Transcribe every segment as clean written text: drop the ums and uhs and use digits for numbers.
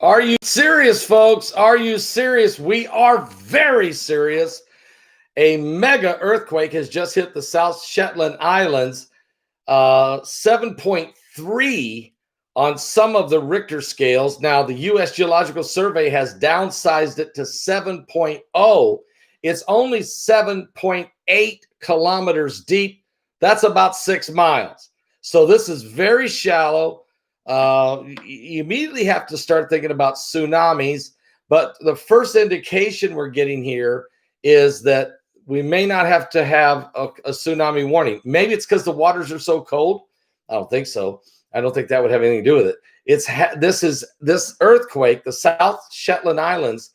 Are you serious, folks? Are you serious? We are very serious. A mega earthquake has just hit the South Shetland Islands, 7.3 on some of the Richter scales. Now, the U.S. Geological Survey has downsized it to 7.0. It's only 7.8 kilometers deep. That's about 6 miles. So this is very shallow. You immediately have to start thinking about tsunamis. But the first indication we're getting here is that we may not have to have a tsunami warning. Maybe it's because the waters are so cold. I don't think so. I don't think that would have anything to do with it. This earthquake, the South Shetland Islands,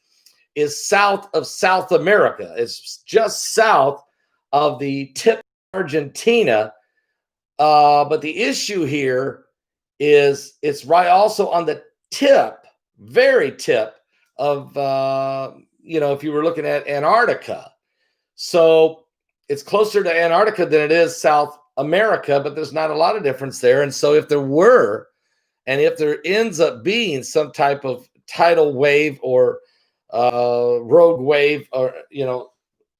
is south of South America. It's just south of the tip of Argentina. But the issue here is it's right also on the tip, very tip of, if you were looking at Antarctica. So it's closer to Antarctica than it is South America, but there's not a lot of difference there. And so if there ends up being some type of tidal wave or rogue wave or,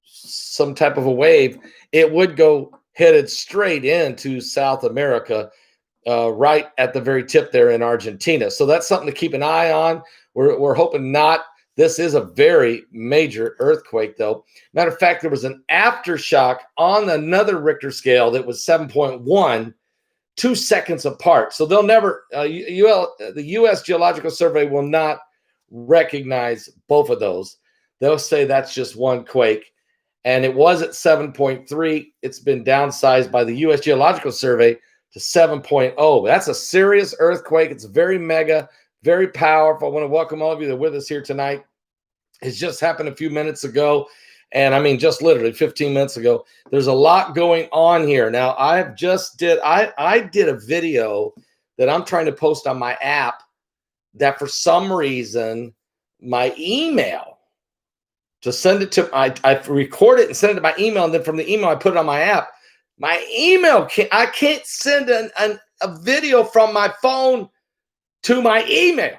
some type of a wave, it would go headed straight into South America, right at the very tip there in Argentina. So that's something to keep an eye on. We're hoping not. This is a very major earthquake, though. Matter of fact, there was an aftershock on another Richter scale that was 7.1, 2 seconds apart. So they'll never, the U.S. Geological Survey will not recognize both of those. They'll say that's just one quake. And it was at 7.3. It's been downsized by the U.S. Geological Survey to 7.0. That's a serious earthquake. It's very mega, very powerful. I want to welcome all of you that are with us here tonight. It's just happened a few minutes ago. And I mean, just literally 15 minutes ago. There's a lot going on here. Now, I did a video that I'm trying to post on my app that for some reason, my email to send it to, I record it and send it to my email. And then from the email, I put it on my app. My email, I can't send a video from my phone to my email.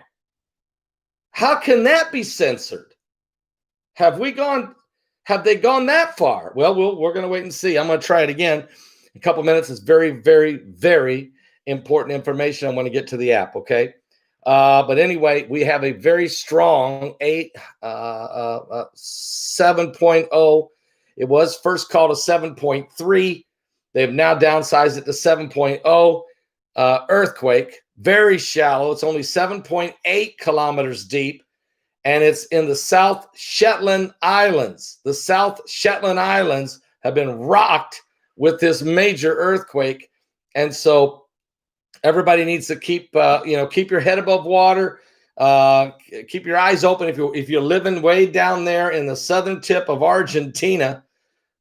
How can that be censored? Have they gone that far? Well, we're going to wait and see. I'm going to try it again in a couple minutes. It's very, very, very important information. I want to get to the app, okay? But anyway, we have a very strong 7.0. It was first called a 7.3. They've now downsized it to 7.0 earthquake. Very shallow. It's only 7.8 kilometers deep, and it's in the South Shetland Islands. The South Shetland Islands have been rocked with this major earthquake, and so everybody needs to keep your head above water. Keep your eyes open if you're living way down there in the southern tip of Argentina.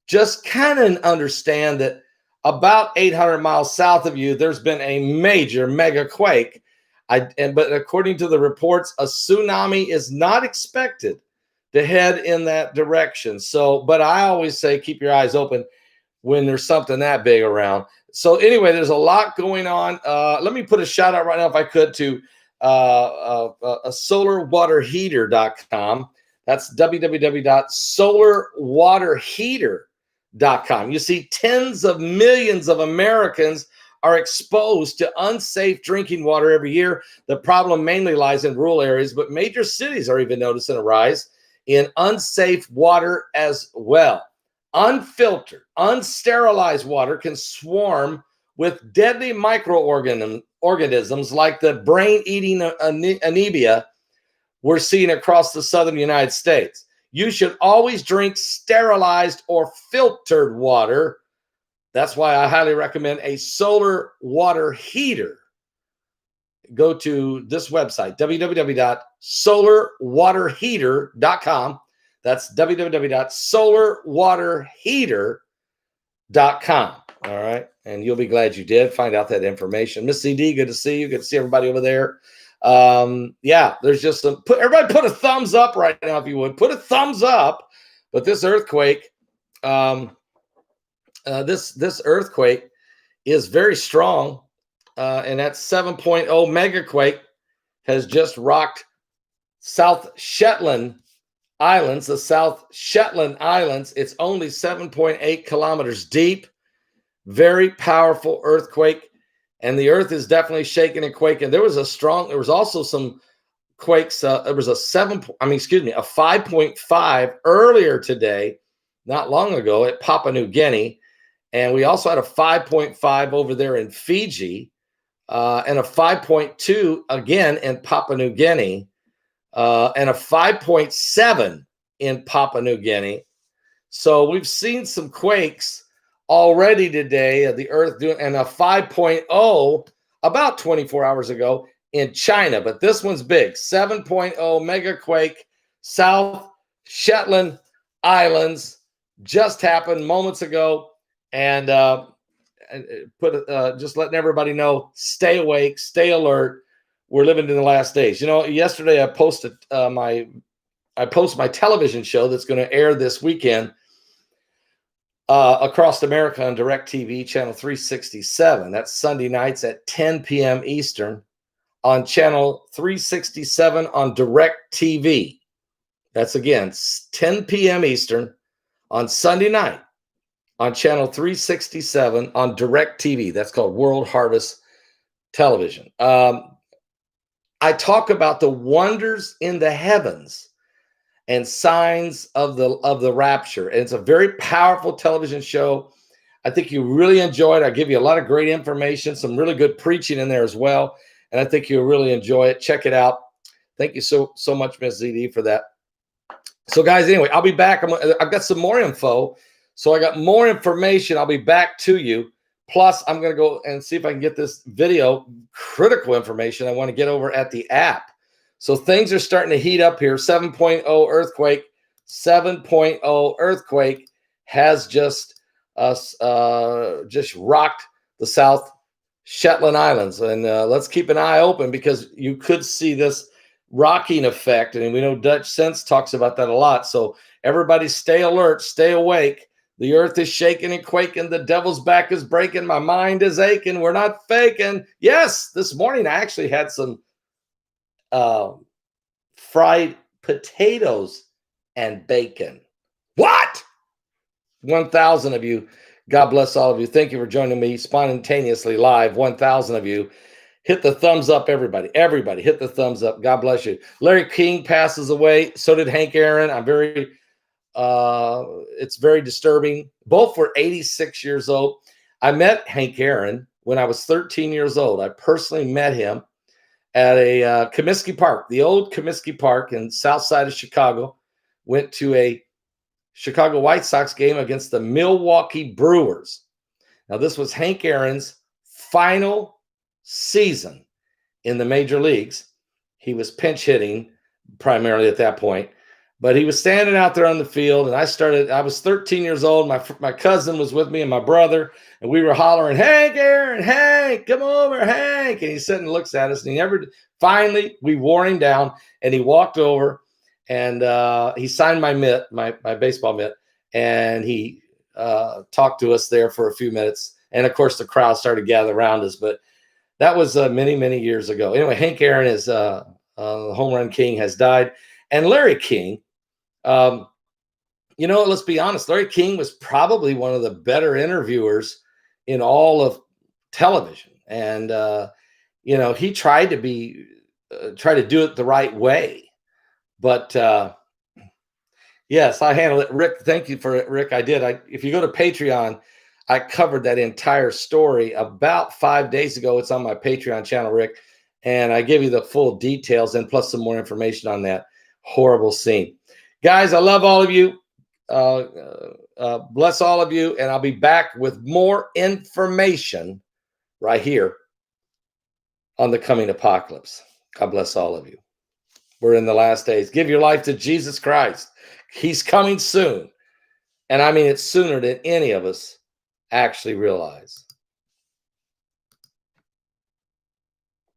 Just kind of understand that about 800 miles south of you, there's been a major mega quake. But according to the reports, a tsunami is not expected to head in that direction. So, but I always say keep your eyes open when there's something that big around. So anyway, there's a lot going on. Let me put a shout out right now, if I could, to solarwaterheater.com. That's www.solarwaterheater.com. You see, tens of millions of Americans are exposed to unsafe drinking water every year. The problem mainly lies in rural areas, but major cities are even noticing a rise in unsafe water as well. Unfiltered, unsterilized water can swarm with deadly microorganisms like the brain-eating amoeba we're seeing across the southern United States. You should always drink sterilized or filtered water. That's why I highly recommend a solar water heater. Go to this website, www.solarwaterheater.com. That's www.solarwaterheater.com. All right. And you'll be glad you did find out that information. Miss CD, good to see you. Good to see everybody over there. There's just everybody put a thumbs up right now, if you would. Put a thumbs up. But this earthquake, this earthquake is very strong. And that 7.0 megaquake has just rocked South Shetland Islands, the South Shetland Islands. It's only 7.8 kilometers deep. Very powerful earthquake. And the earth is definitely shaking and quaking. There was also some quakes. There was a 5.5 earlier today, not long ago, at Papua New Guinea. And we also had a 5.5 over there in Fiji, and a 5.2 again in Papua New Guinea, and a 5.7 in Papua New Guinea. So we've seen some quakes already today, the earth doing, and a 5.0 about 24 hours ago in China. But this one's big, 7.0 mega quake, South Shetland Islands, just happened moments ago. And just letting everybody know, stay awake, stay alert. We're living in the last days. You know, yesterday I posted my television show that's going to air this weekend across America on DirecTV, channel 367. That's Sunday nights at 10 p.m. Eastern on channel 367 on DirecTV. That's again 10 p.m. Eastern on Sunday night on channel 367 on DirecTV. That's called World Harvest Television. I talk about the wonders in the heavens and signs of the rapture. And it's a very powerful television show. I think you really enjoy it. I give you a lot of great information, some really good preaching in there as well. And I think you'll really enjoy it. Check it out. Thank you so much, Ms. ZD, for that. So guys, anyway, I'll be back. I've got some more info. So I got more information. I'll be back to you. Plus, I'm going to go and see if I can get this video, critical information I want to get over at the app. So things are starting to heat up here. 7.0 earthquake. 7.0 earthquake has just rocked the South Shetland Islands. And let's keep an eye open, because you could see this rocking effect. And we know Dutch Sense talks about that a lot. So everybody stay alert, stay awake. The earth is shaking and quaking. The devil's back is breaking. My mind is aching. We're not faking. Yes, this morning I actually had some fried potatoes and bacon. What? 1,000 of you. God bless all of you. Thank you for joining me spontaneously live. 1,000 of you. Hit the thumbs up, everybody. Everybody, hit the thumbs up. God bless you. Larry King passes away. So did Hank Aaron. It's very disturbing. Both were 86 years old. I met Hank Aaron when I was 13 years old. I personally met him at a Comiskey Park, the old Comiskey Park in south side of Chicago. Went to a Chicago White Sox game against the Milwaukee Brewers. Now, this was Hank Aaron's final season in the major leagues. He was pinch hitting primarily at that point. But he was standing out there on the field, and I was 13 years old. My cousin was with me and my brother, and we were hollering, "Hank Aaron, Hank, come over, Hank." And he sits and looks at us, and finally, we wore him down, and he walked over, and he signed my mitt, my baseball mitt, and he talked to us there for a few minutes. And, of course, the crowd started to gather around us, but that was many, many years ago. Anyway, Hank Aaron is the home run king, has died. And Larry King, let's be honest, Larry King was probably one of the better interviewers in all of television. And, he tried to do it the right way. But, yes, I handled it. Rick, thank you for it, Rick. I did. If you go to Patreon, I covered that entire story about 5 days ago. It's on my Patreon channel, Rick. And I give you the full details and plus some more information on that horrible scene. Guys, I love all of you. Bless all of you. And I'll be back with more information right here on the coming apocalypse. God bless all of you. We're in the last days. Give your life to Jesus Christ. He's coming soon. And I mean, it's sooner than any of us actually realize.